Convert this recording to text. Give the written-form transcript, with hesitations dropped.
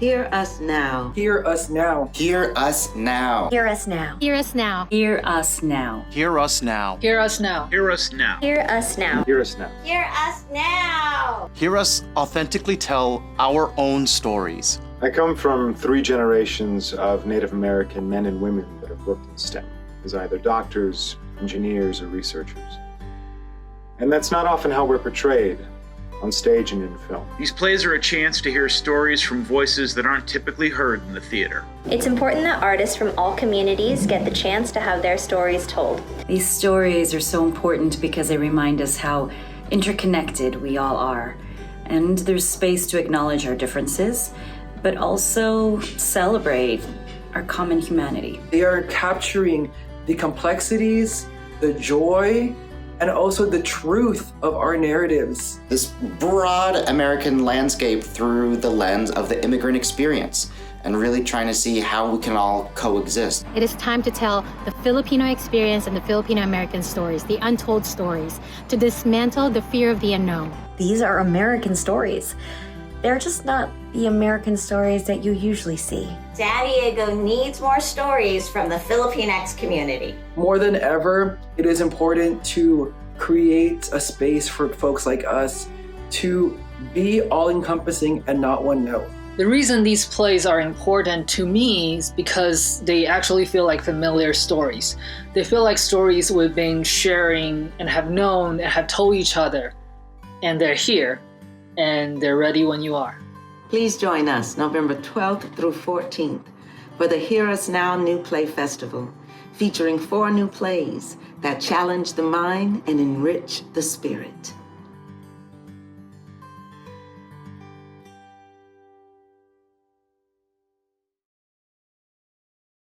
Hear us now. Hear us now. Hear us now. Hear us now. Hear us now. Hear us now. Hear us now. Hear us now. Hear us now. Hear us now. Hear us now. Hear us now. Hear us authentically tell our own stories. I come from 3 generations of Native American men and women that have worked in STEM as either doctors, engineers, or researchers. And that's not often how we're portrayed on stage and in film. These plays are a chance to hear stories from voices that aren't typically heard in the theater. It's important that artists from all communities get the chance to have their stories told. These stories are so important because they remind us how interconnected we all are. And there's space to acknowledge our differences, but also celebrate our common humanity. They are capturing the complexities, the joy, and also the truth of our narratives. This broad American landscape through the lens of the immigrant experience, and really trying to see how we can all coexist. It is time to tell the Filipino experience and the Filipino American stories, the untold stories, to dismantle the fear of the unknown. These are American stories. They're just not the American stories that you usually see. San Diego needs more stories from the Filipinx community. More than ever, it is important to create a space for folks like us to be all-encompassing and not one note. The reason these plays are important to me is because they actually feel like familiar stories. They feel like stories we've been sharing and have known and have told each other. And they're here, and they're ready when you are. Please join us November 12th through 14th for the Hear Us Now New Play Festival, featuring 4 new plays that challenge the mind and enrich the spirit.